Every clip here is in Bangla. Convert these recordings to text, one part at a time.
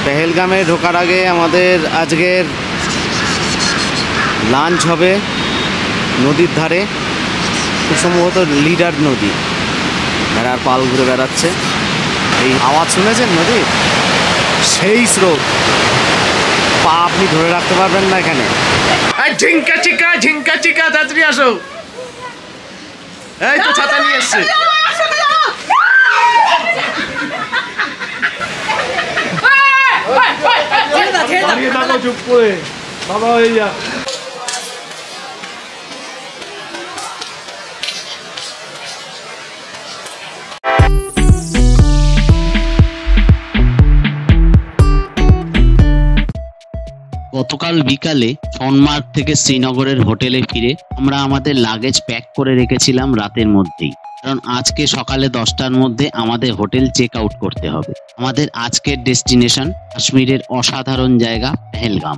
পেহেলগামে ঢোকার আগে আমাদের আজকের লাঞ্চ হবে নদীর ধারে, খুব সম্ভবত লিডার নদী। ভেড়ার পাল ঘুরে বেড়াচ্ছে, এই আওয়াজ শুনেছেন নদীর, সেই স্রোত, পা আপনি ধরে রাখতে পারবেন না এখানে। ঝিঙ্কা চিকা তাড়াতাড়ি আসো, এই তো ছাতা নিয়ে এসছে। চুপ করে বাবা হয়ে যা। গতকাল বিকালে সোনমার্গ থেকে শ্রীনগরের হোটেলে ফিরে আমরা আমাদের লাগেজ প্যাক করে রেখেছিলাম রাতের মধ্যেই, কারণ আজকে সকালে 10টার মধ্যে আমাদের হোটেল চেক আউট করতে হবে। আমাদের আজকের ডেস্টিনেশন কাশ্মীরের অসাধারণ জায়গা পেহেলগাম।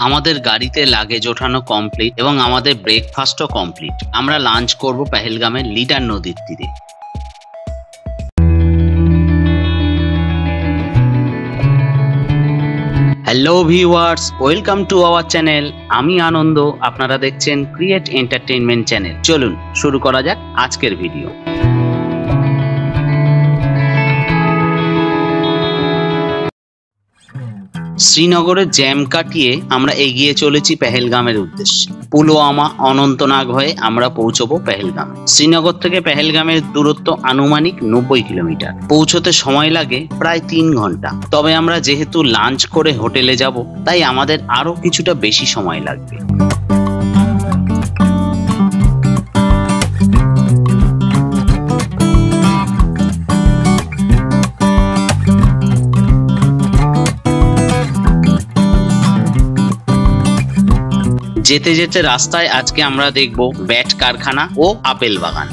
আমাদের গাড়িতে লাগেজ ওঠানো কমপ্লিট এবং আমাদের ব্রেকফাস্টও কমপ্লিট। আমরা লাঞ্চ করব পেহেলগামের লিডার নদীর তীরে। Hello viewers, welcome to our channel. আমি আনন্দ, আপনারা দেখছেন ক্রিয়েট এন্টারটেইনমেন্ট চ্যানেল। চলুন শুরু করা যাক আজকের ভিডিও। শ্রীনগরের জ্যাম কাটিয়ে আমরা এগিয়ে চলেছি পেহেলগামের উদ্দেশ্যে। পুলওয়ামা, অনন্তনাগ হয়ে আমরা পৌঁছবো পেহেলগাম। শ্রীনগর থেকে পেহেলগামের দূরত্ব আনুমানিক 90 কিলোমিটার। পৌঁছতে সময় লাগে প্রায় 3 ঘন্টা। তবে আমরা যেহেতু লাঞ্চ করে হোটেলে যাব, তাই আমাদের আরো কিছুটা বেশি সময় লাগবে। যেতে যেতে রাস্তায় আজকে আমরা দেখব ব্যাট কারখানা ও আপেল বাগান।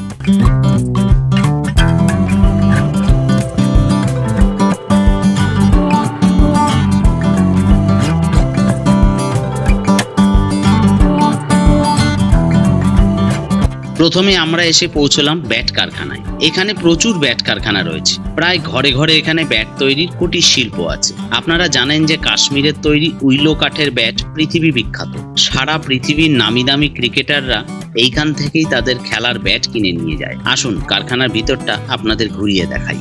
প্রথমে আমরা এসে পৌঁছলাম ব্যাট কারখানায়। এখানে প্রচুর ব্যাট কারখানা রয়েছে, প্রায় ঘরে ঘরে এখানে ব্যাট তৈরির কুটির শিল্প আছে। আপনারা জানেন যে কাশ্মীরের তৈরি উইলো কাঠের ব্যাট পৃথিবী বিখ্যাত। সারা পৃথিবীর নামি দামি ক্রিকেটাররা এইখান থেকেই তাদের খেলার ব্যাট কিনে নিয়ে যায়। আসুন কারখানার ভিতরটা আপনাদের ঘুরিয়ে দেখাই।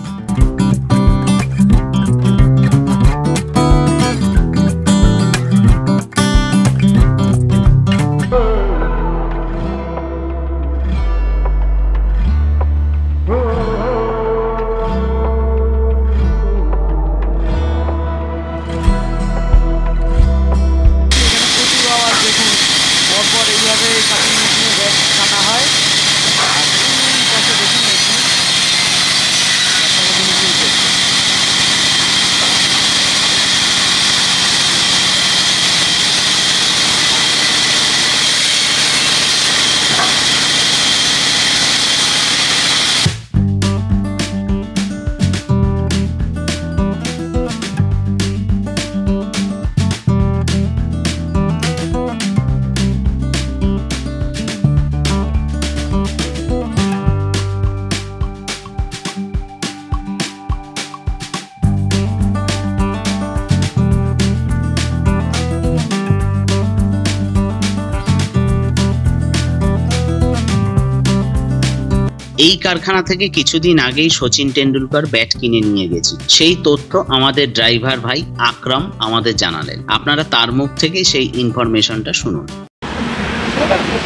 এই কারখানা থেকে কিছুদিন আগেই সচিন টেন্ডুলকার ব্যাট কিনে নিয়ে গেছে। সেই তথ্য আমাদের ড্রাইভার ভাই আকরাম আমাদের জানালেন। আপনারা তার মুখ থেকে সেই ইনফরমেশনটা শুনুন।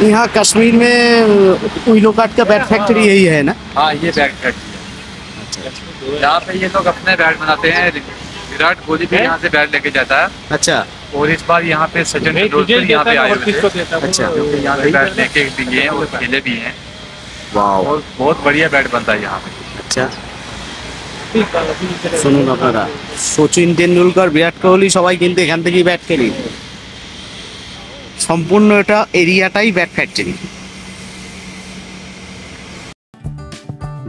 यहाँ कश्मीर में उइलो काट का बैट फैक्ट्री यही है ना? हाँ, ये बैट फैक्ट्री है। यहाँ पे ये लोग अपने बैट बनाते हैं। विराट कोहली भी यहाँ से बैट लेके जाता है। अच्छा। और इस बार यहाँ पे सचिन तेंदुलकर यहाँ पे आए हुए थे। अच्छा, यहाँ पे बैट लेके भी हैं और खेले भी हैं। वाह, और बहुत बढ़िया बैट बनता है यहाँ पे। अच्छा, শুনুন আপনারা, সচিন টেন্ডুলকার, বিরাট কোহলি সবাই কিন্তু এখান থেকেই ব্যাট খেলি। সম্পূর্ণ এটা এরিয়াটাই ব্যাট ফ্যাক্টরি।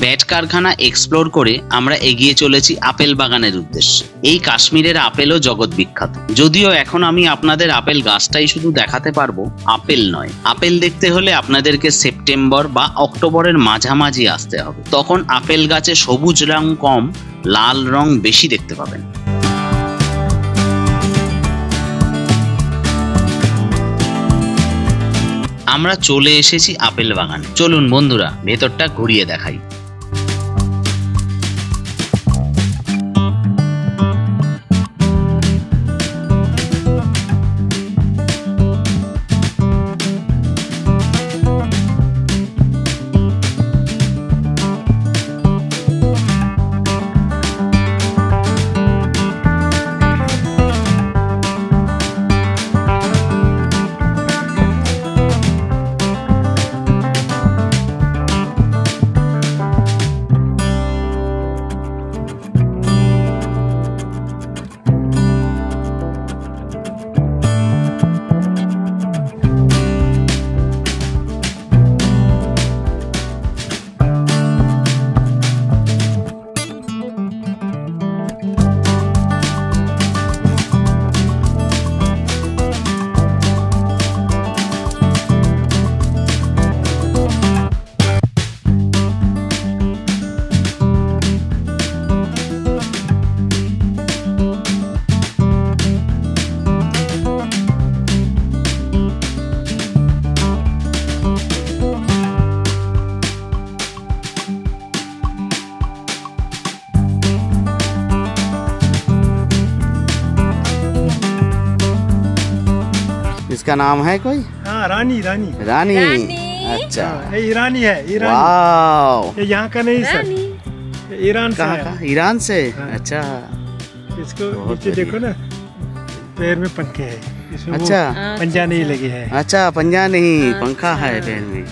ব্যাট কারখানা এক্সপ্লোর করে আমরা এগিয়ে চলেছি আপেল বাগানের উদ্দেশ্যে। এই কাশ্মীরের আপেলও জগৎ বিখ্যাত। যদিও এখন আমি আপনাদের আপেল গাছটাই শুধু দেখাতে পারবো, আপেল নয়। আপেল দেখতে হলে আপনাদেরকে সেপ্টেম্বর বা অক্টোবরের মাঝামাঝি আসতে হবে। তখন আপেল গাছে সবুজ রং কম, লাল রং বেশি দেখতে পাবেন। আমরা চলে এসেছি আপেল বাগানে। চলুন বন্ধুরা ভেতরটা ঘুরিয়ে দেখাই। इसका नाम है कोई? हाँ, रानी रानी रानी। अच्छा, ये ईरानी है, ईरानी। वाव, ये यहाँ का नहीं सर, ये ईरान से कहाँ है। का? ईरान से। हाँ। अच्छा, इसको बहुत नीचे देखो ना, पैर में पंखे है, इसमें अच्छा, वो पंजा नहीं लगे है। अच्छा, पंजा नहीं, पंखा है पैर में।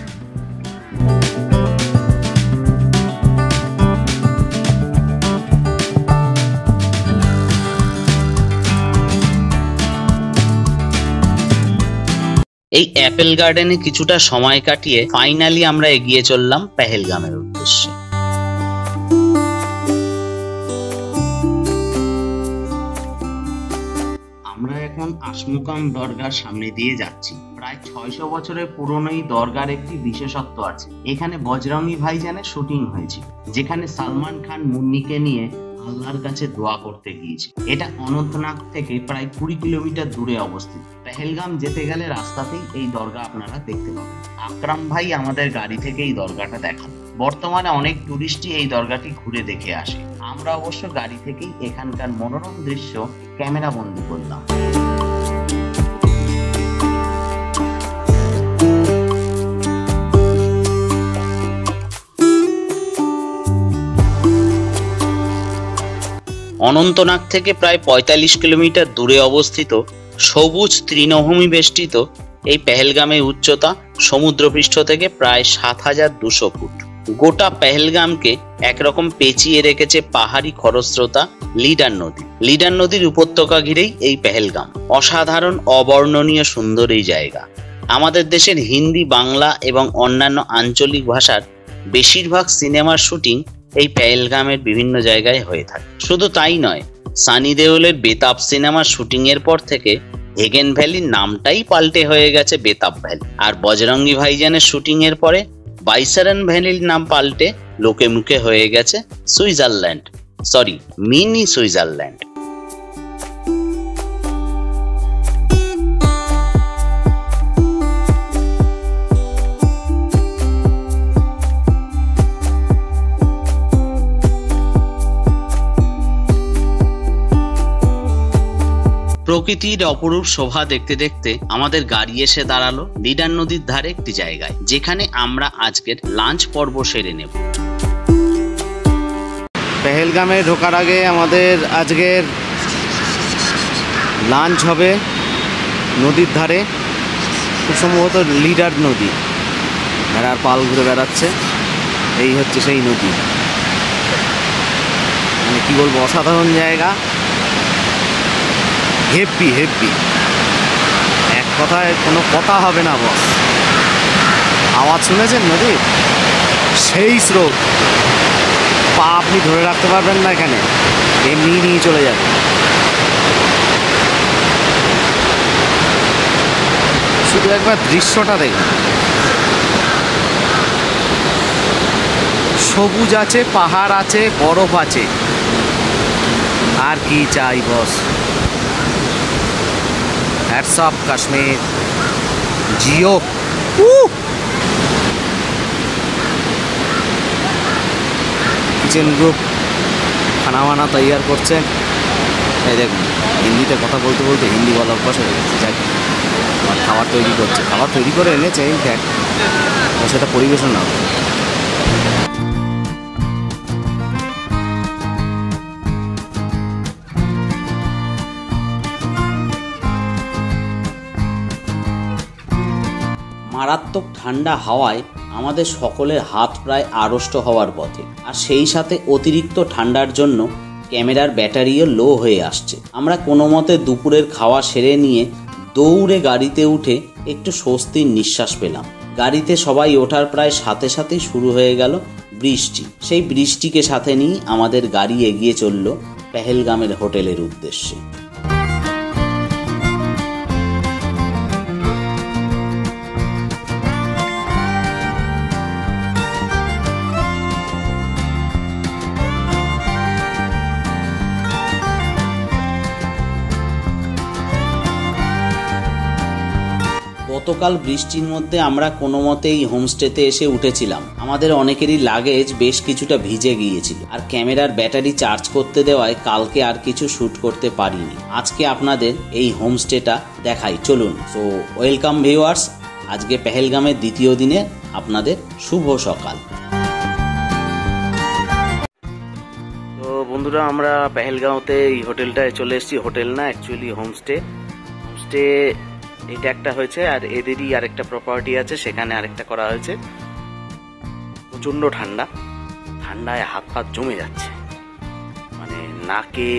এই অ্যাপেল গার্ডেনে কিছুটা সময় কাটিয়ে ফাইনালি আমরা এগিয়ে চললাম পেহেলগামের উদ্দেশ্যে। আমরা এখন আশমুকাম দরগার সামনে দিয়ে যাচ্ছি। প্রায় 600 বছরের পুরনো এই দরগার একটি বিশেষত্ব আছে। এখানে বজরঙ্গি ভাইজানের শুটিং হয়েছিল, যেখানে সালমান খান মুন্নিকে নিয়ে আল্লাহর কাছে দোয়া করতে গিয়েছে। এটা অনন্তনাগ থেকে প্রায় 20 কিলোমিটার দূরে অবস্থিত। পেহেলগাম যেতে গেলে রাস্তাতেই এই দরগা আপনারা দেখতে পাবেন। আকরাম ভাই আমাদের গাড়ি থেকে এই দরগাটা দেখান। বর্তমানে অনেক টুরিস্টই এই দরগাটি ঘুরে দেখে আসে। আমরা অবশ্য গাড়ি থেকেই এখানকার মনোরম দৃশ্য ক্যামেরা বন্দি করলাম। অনন্তনাগ থেকে প্রায় 45 কিলোমিটার দূরে অবস্থিত সবুজ তৃণভূমি বেষ্টিত এই পেহেলগামের উচ্চতা সমুদ্রপৃষ্ঠ থেকে প্রায় 7200 ফুট। গোটা পেহেলগামকে একরকম পেঁচিয়ে রেখেছে পাহাড়ি খরস্রোতা লিডার নদী। লিডার নদীর উপত্যকা ঘিরেই এই পেহেলগাম। অসাধারণ অবর্ণনীয় সুন্দর এই জায়গা। আমাদের দেশের হিন্দি, বাংলা এবং অন্যান্য আঞ্চলিক ভাষার বেশিরভাগ সিনেমার শুটিং এই পেহেলগামের বিভিন্ন জায়গায় হয়ে থাকে। শুধু তাই নয়, সানি দেওলের বেতাব সিনেমার শুটিং এর পর থেকে হেগেন ভ্যালির নামটাই পাল্টে হয়ে গেছে বেতাব ভ্যালি। আর বজরঙ্গি ভাইজানের শুটিং এর পরে বাইসারান ভ্যালির নাম পাল্টে লোকে মুখে হয়ে গেছে সুইজারল্যান্ড, সরি মিনি সুইজারল্যান্ড। প্রকৃতির অপরূপ শোভা দেখতে দেখতে আমাদের গাড়ি এসে দাঁড়ালো লিডার নদীর ধারে একটি জায়গায়, যেখানে আমরা আজকের লাঞ্চ পর্ব সেরে নেব। পেহেলগামে ঢোকার আগে আমাদের আজকের লাঞ্চ হবে নদীর ধারে, খুব সম্ভবত লিডার নদী। ভেড়ার পাল ঘুরে বেড়াচ্ছে, এই হচ্ছে সেই নদী। মানে কি বলবো, অসাধারণ জায়গা, হেব্বি হেব্বি, এক কথায় কোনো কথা হবে না বস। আওয়াজ শুনেছেন নদীর? সেই স্রোত, পা আপনি ধরে রাখতে পারবেন না এখানে, এমনি নিয়ে চলে যাবে। শুধু একবার দৃশ্যটা দেখুন, সবুজ আছে, পাহাড় আছে, বরফ আছে, আর কি চাই বস। হ্যাটস অফ কাশ্মীর, জিও। কিচেন গ্রুপ খানা বানা তৈয়ার করছে। এই দেখুন হিন্দিতে কথা বলতে বলতে হিন্দি বলা অভ্যাস হয়ে গেছে। যাই আর খাবার তৈরি করছে, খাবার তৈরি করে এনেছে এই দেখ, সেটা পরিবেশন না হবে। মারাত্মক ঠান্ডা হাওয়ায় আমাদের সকলের হাত প্রায় আড়ষ্ট হওয়ার পথে, আর সেই সাথে অতিরিক্ত ঠান্ডার জন্য ক্যামেরার ব্যাটারিও লো হয়ে আসছে। আমরা কোনো মতে দুপুরের খাওয়া সেরে নিয়ে দৌড়ে গাড়িতে উঠে একটু স্বস্তির নিঃশ্বাস পেলাম। গাড়িতে সবাই ওঠার প্রায় সাথে সাথেই শুরু হয়ে গেল বৃষ্টি। সেই বৃষ্টিকে সাথে নিয়ে আমাদের গাড়ি এগিয়ে চলল পেহেলগামের হোটেলের উদ্দেশ্যে। গতকাল বৃষ্টির মধ্যে আমরা কোনো মতেই হোমস্টেতে এসে উঠেছিলাম। আমাদের অনেকেরই লাগেজ বেশ কিছুটা ভিজে গিয়েছিল, আর ক্যামেরার ব্যাটারি চার্জ করতে দেওয়ায় কালকে আর কিছু শ্যুট করতে পারিনি। আজকে আপনাদের এই হোমস্টেটা দেখাই, চলুন। সো ওয়েলকাম ভিউয়ার্স, আজকে পেহেলগামের দ্বিতীয় দিনে আপনাদের শুভ সকাল। তো বন্ধুরা, আমরা পেহেলগাঁওতে এই হোটেলটায় চলে এসেছি। হোটেল না, অ্যাকচুয়ালি হোমস্টে। এটা একটা হয়েছে, আর এদেরই আরেকটা প্রপার্টি আছে, সেখানে আরেকটা করা হয়েছে। প্রচণ্ড ঠান্ডায় হাত ফাত জমে যাচ্ছে, মানে নাকে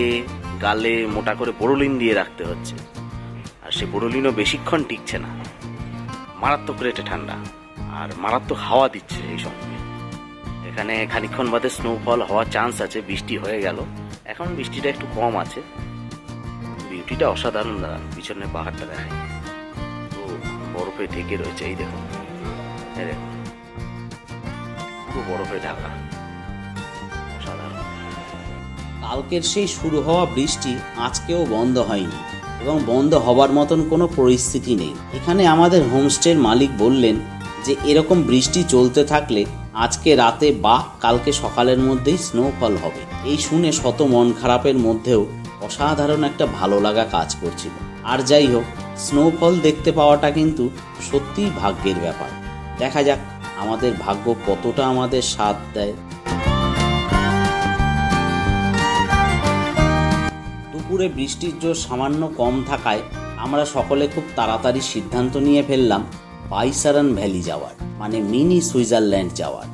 গালে মোটা করে বোরোলিন দিয়ে রাখতে হচ্ছে, আর সে বোরোলিনও বেশিক্ষণ টিকছে না। মারাত্মক রেটে ঠান্ডা, আর মারাত্মক হাওয়া দিচ্ছে এই সময়। এখানে খানিকক্ষণ বাদে স্নোফল হওয়ার চান্স আছে। বৃষ্টি হয়ে গেল, এখন বৃষ্টিটা একটু কম আছে। বিউটিটা অসাধারণ। দাঁড়ান, পিছনে পাহাড়টা দেখায়, বরফে ঢেকে রয়েছে। এই দেখুন, পুরো বরফে ঢাকা, অসাধারণ। কালকের সেই শুরু হওয়া বৃষ্টি আজকেও বন্ধ হয়নি, এবং বন্ধ হবার মতন কোনো পরিস্থিতি নেই। এখানে আমাদের হোমস্টের মালিক বললেন যে এরকম বৃষ্টি চলতে থাকলে আজকে রাতে বা কালকে সকালের মধ্যেই স্নোফল হবে। এই শুনে শত মন খারাপের মধ্যেও অসাধারণ একটা ভালো লাগা কাজ করছিল। আর যাই হোক, স্নোফল দেখতে পাওয়াটা কিন্তু সত্যিই ভাগ্যের ব্যাপার। দেখা যাক আমাদের ভাগ্য কতটা আমাদের সাথ দেয়। দুপুরে বৃষ্টির জোর সামান্য কম থাকায় আমরা সকলে খুব তাড়াতাড়ি সিদ্ধান্ত নিয়ে ফেললাম বাইসারান ভ্যালি যাওয়ার, মানে মিনি সুইজারল্যান্ড যাওয়ার।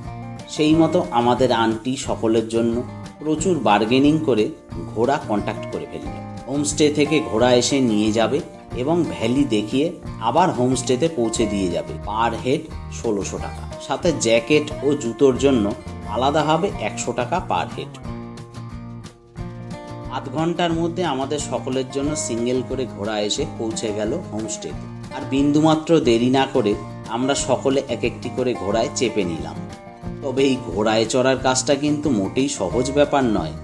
সেই মতো আমাদের আন্টি সকলের জন্য প্রচুর বার্গেনিং করে ঘোড়া কন্ট্যাক্ট করে ফেলল। হোমস্টে থেকে ঘোড়া এসে নিয়ে যাবে এবং ভ্যালি দেখিয়ে আবার হোমস্টেতে পৌঁছে দিয়ে যাবে। পার হেড 1600 টাকা, সাথে জ্যাকেট ও জুতোর জন্য আলাদা হবে 100 টাকা পার হেড। আধ ঘন্টার মধ্যে আমাদের সকলের জন্য সিঙ্গেল করে ঘোড়া এসে পৌঁছে গেল হোমস্টেতে। আর বিন্দুমাত্র দেরি না করে আমরা সকলে এক একটি করে ঘোড়ায় চেপে নিলাম। তবে এই ঘোড়ায় চড়ার কাজটা কিন্তু মোটেই সহজ ব্যাপার নয়।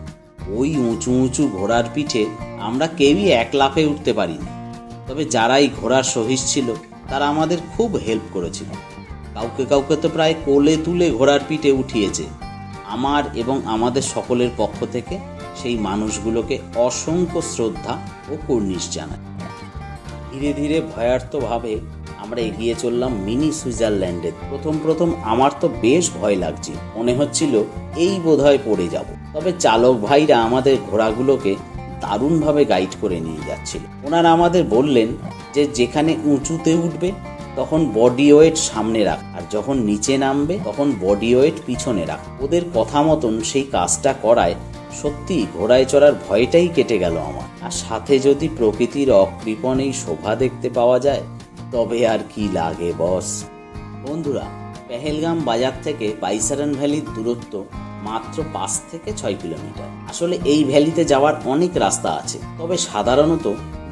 ওই উঁচু উঁচু ঘোড়ার পিঠে আমরা কেউই এক লাফে উঠতে পারিনি। তবে যারা এই ঘোড়ার সহিস ছিল তারা আমাদের খুব হেল্প করেছিল। কাউকে তো প্রায় কোলে তুলে ঘোড়ার পিঠে উঠিয়েছে। আমার এবং আমাদের সকলের পক্ষ থেকে সেই মানুষগুলোকে অসংখ্য শ্রদ্ধা ও কুর্নিশ জানাই। ধীরে ধীরে ভয়ার্থভাবে আমরা এগিয়ে চললাম মিনি সুইজারল্যান্ডে। প্রথম আমার তো বেশ ভয় লাগছে, মনে হচ্ছিল এই বোধহয় পড়ে যাব। তবে চালক ভাইরা আমাদের ঘোড়াগুলোকে দারুণভাবে গাইড করে নিয়ে যাচ্ছিল। ওনারা আমাদের বললেন যে যেখানে উঁচুতে উঠবে তখন বডি ওয়েট সামনে রাখ, আর যখন নিচে নামবে তখন বডি ওয়েট পিছনে রাখ। ওদের কথা মতন সেই কাজটা করায় সত্যি ঘোড়ায় চড়ার ভয়টাই কেটে গেল আমার। আর সাথে যদি প্রকৃতির অকৃপণ এই শোভা দেখতে পাওয়া যায় তবে আর কি লাগে বস। বন্ধুরা, পেহেলগাম বাজার থেকে বাইসারান ভ্যালির দূরত্ব মাত্র 5 থেকে 6 কিলোমিটার। আসলে এই ভ্যালিতে যাওয়ার অনেক রাস্তা আছে, তবে সাধারণত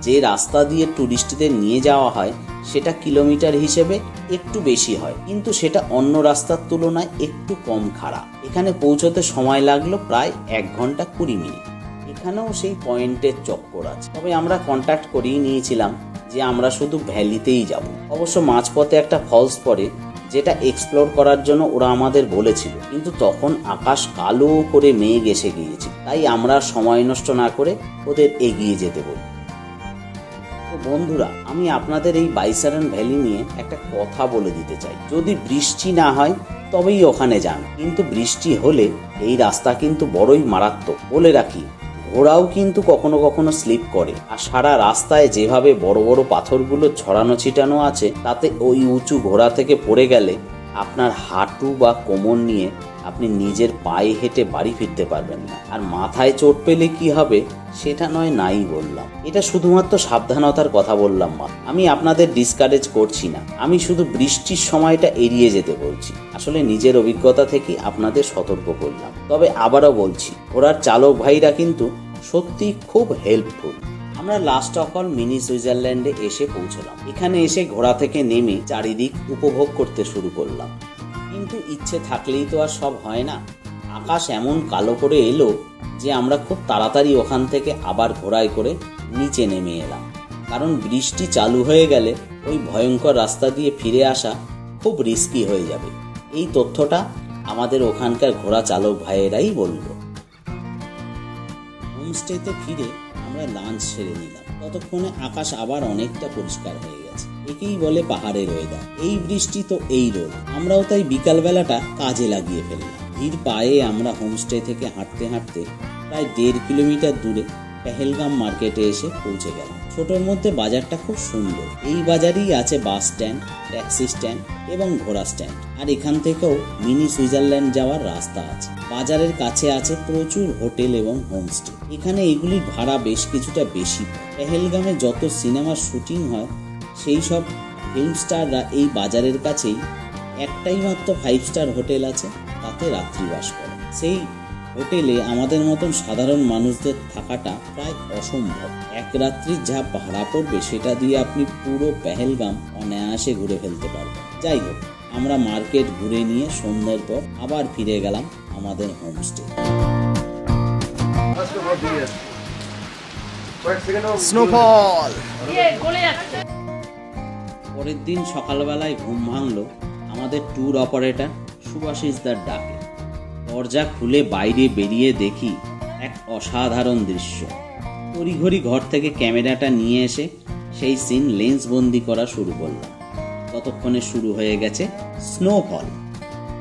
যে রাস্তা দিয়ে টুরিস্টদের নিয়ে যাওয়া হয় সেটা কিলোমিটার হিসেবে একটু বেশি হয়, কিন্তু সেটা অন্য রাস্তার তুলনায় একটু কম খারাপ। এখানে পৌঁছতে সময় লাগলো প্রায় 1 ঘন্টা 20 মিনিট। এখানেও সেই পয়েন্টের চক্কর আছে। তবে আমরা কন্ট্যাক্ট করিয়ে নিয়েছিলাম যে যে আমরা শুধু ভ্যালিতেই যাব। অবশ্য মাঝপথে একটা ফলস পড়ে, যেটা এক্সপ্লোর করার জন্য ওরা আমাদের বলেছিল, কিন্তু তখন আকাশ কালো করে মেঘ এসে গিয়েছিল, তাই আমরা সময় নষ্ট না করে ওদের এগিয়ে যেতে বলি। তো বন্ধুরা, আমি আপনাদের এই বাইসারন ভ্যালি নিয়ে একটা কথা বলে দিতে চাই। যদি বৃষ্টি না হয় তবেই ওখানে যান, কিন্তু বৃষ্টি হলে এই রাস্তা কিন্তু বড়ই মারাত্মক। বলে রাখি, ঘোড়াও কিন্তু কখনো কখনো স্লিপ করে, আর সারা রাস্তায় যেভাবে বড় বড় পাথরগুলো ছড়ানো ছিটানো আছে, তাতে ওই উঁচু ঘোড়া থেকে পড়ে গেলে আপনার হাঁটু বা কোমর নিয়ে আপনি নিজের পায়ে হেঁটে বাড়ি ফিরতে পারবেন না। আর মাথায় চোট পেলে কি হবে সেটা নয় নাই বললাম, এটা শুধুমাত্র সাবধানতার কথা বললাম। আমি আপনাদের ডিসকারেজ করছি না, আমি শুধু বৃষ্টির সময়টা এড়িয়ে যেতে বলছি। আসলে নিজের অভিজ্ঞতা থেকে আপনাদের সতর্ক করলাম। তবে আবারও বলছি, ঘোড়ার চালক ভাইরা কিন্তু সত্যি খুব হেল্পফুল। আমরা লাস্ট অফ অল মিনি সুইজারল্যান্ডে এসে পৌঁছলাম। এখানে এসে ঘোড়া থেকে নেমে চারিদিক উপভোগ করতে শুরু করলাম, কিন্তু ইচ্ছে থাকলেই তো আর সব হয় না। আকাশ এমন কালো করে এলো যে আমরা খুব তাড়াতাড়ি ওখান থেকে আবার ঘোড়ায় করে নিচে নেমে এলাম, কারণ বৃষ্টি চালু হয়ে গেলে ওই ভয়ঙ্কর রাস্তা দিয়ে ফিরে আসা খুব রিস্কি হয়ে যাবে। এই তথ্যটা আমাদের ওখানকার ঘোড়া চালক ভাইয়েরাই বলল। হোমস্টেতে ফিরে আমরা লাঞ্চ সেরে নিলাম। ততক্ষণে আকাশ আবার অনেকটা পরিষ্কার হয়ে গেছে। একেই বলে পাহাড়ের ওয়েদার। এই বৃষ্টি তো এই রোদ। আমরাও তাই বিকালবেলাটা কাজে লাগিয়ে ফেললাম। ধীর পায়ে আমরা হোমস্টে থেকে হাঁটতে হাঁটতে প্রায় 1.5 কিলোমিটার দূরে পেহেলগাম মার্কেটে এসে পৌঁছে গেলাম। ছোটোর মধ্যে বাজারটা খুব সুন্দর। এই বাজারেই আছে বাস স্ট্যান্ড, ট্যাক্সি স্ট্যান্ড এবং ঘোড়া স্ট্যান্ড। আর এখান থেকেও মিনি সুইজারল্যান্ড যাওয়ার রাস্তা আছে। বাজারের কাছে আছে প্রচুর হোটেল এবং হোমস্টে। এখানে এগুলির ভাড়া বেশ কিছুটা বেশি। পেহেলগামে যত সিনেমার শুটিং হয় সেই সব ফিল্ম স্টাররা এই বাজারের কাছেই একটাই মাত্র 5 স্টার হোটেল আছে, তাতে রাত্রিবাস করে। সেই হোটেলে আমাদের মতন সাধারণ মানুষদের থাকাটা প্রায় অসম্ভব। এক রাত্রির যা ভাড়া পড়বে সেটা দিয়ে আপনি পুরো পেহেলগাম অনায়াসে ঘুরে ফেলতে পারবেন। যাই হোক, আমরা মার্কেট ঘুরে নিয়ে সন্ধ্যার পর আবার ফিরে গেলাম আমাদের হোমস্টে। স্নোফল। পরের দিন সকালবেলায় ঘুম ভাঙলো আমাদের ট্যুর অপারেটর সুভাষিসদার ডাকে। দরজা খুলে বাইরে বেরিয়ে দেখি এক অসাধারণ দৃশ্য। তড়িঘড়ি ঘর থেকে ক্যামেরাটা নিয়ে এসে সেই সিন লেন্স বন্দি করা শুরু করলাম। ততক্ষণে শুরু হয়ে গেছে স্নোফল,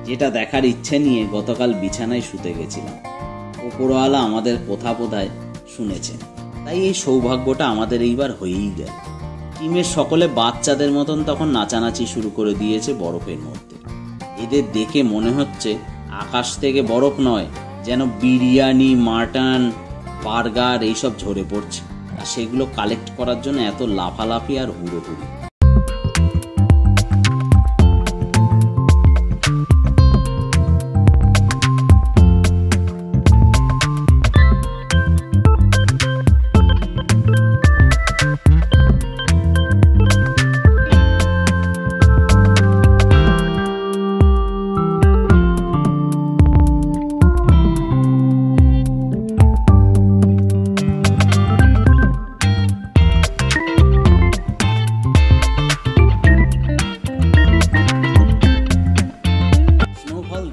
যেটা দেখার ইচ্ছে নিয়ে গতকাল বিছানায় শুতে গেছিলাম। ওপরওয়ালা আমাদের কথা বোধহয় শুনেছেন, তাই এই সৌভাগ্যটা আমাদের এইবার হয়েই গেল। টিমের সকলে বাচ্চাদের মতন তখন নাচানাচি শুরু করে দিয়েছে বরফের মধ্যে। এদের দেখে মনে হচ্ছে আকাশ থেকে বরফ নয়, যেন বিরিয়ানি, মাটন, বার্গার এইসব ঝরে পড়ছে, আর সেগুলো কালেক্ট করার জন্য এত লাফালাফি আর হুড়োহুড়ি।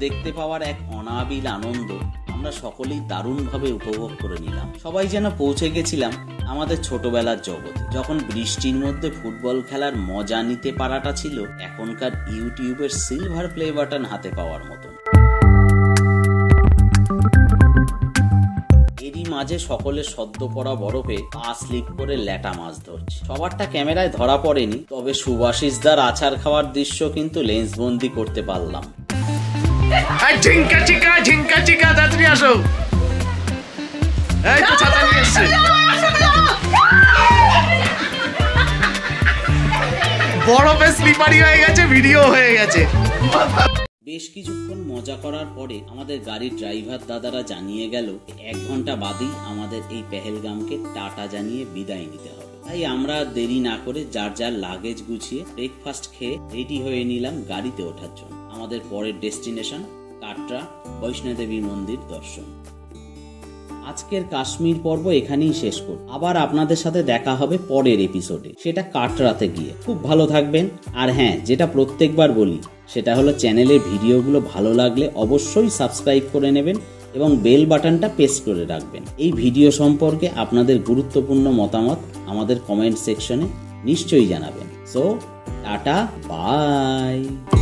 দেখতে পাওয়ার এক অনাবিল আনন্দ আমরা সকলেই দারুণভাবে উপভোগ করে নিলাম। সবাই যেন পৌঁছে গেছিলাম আমাদের ছোটবেলার জগতে, যখন বৃষ্টির মধ্যে ফুটবল খেলার মজা নিতে পারাটা ছিল এখনকার ইউটিউবের সিলভার প্লে বাটন হাতে পাওয়ার মতন। এরই মাঝে সকলের সদ্য পড়া বরফে পা স্লিপ করে ল্যাটা মাছ ধরছে। সবারটা ক্যামেরায় ধরা পড়েনি, তবে সুভাষিসদার আছাড় খাওয়ার দৃশ্য কিন্তু লেন্স বন্দি করতে পারলাম। ঝিঙ্কা চিকা তাড়াতাড়ি আসো। এই তো ছাতা নিয়ে এসছে। বরফে স্লিপারি হয়ে গেছে, ভিডিও হয়ে গেছে। বেশ কিছুক্ষণ মজা করার পরে আমাদের গাড়ির ড্রাইভার দাদারা জানিয়ে গেল 1 ঘন্টা বাদেই আমাদের এই পেহেলগামকে টাটা জানিয়ে বিদায় নিতে হবে। তাই আমরা দেরি না করে যার যার লাগেজ গুছিয়ে ব্রেকফাস্ট খেয়ে রেডি হয়ে নিলাম গাড়িতে ওঠার জন্য। আমাদের পরের ডেস্টিনেশন কাটরা বৈষ্ণোদেবী মন্দির দর্শন। আজকের কাশ্মীর পর্ব এখানেই শেষ করব। আবার আপনাদের সাথে দেখা হবে পরের এপিসোডে, সেটা কাটরাতে গিয়ে। খুব ভালো থাকবেন। আর হ্যাঁ, যেটা প্রত্যেকবার বলি সেটা হলো চ্যানেলের ভিডিওগুলো ভালো লাগলে অবশ্যই সাবস্ক্রাইব করে নেবেন এবং বেল বাটনটা প্রেস করে রাখবেন। এই ভিডিও সম্পর্কে আপনাদের গুরুত্বপূর্ণ মতামত আমাদের কমেন্ট সেকশনে নিশ্চয়ই জানাবেন। So tata, by.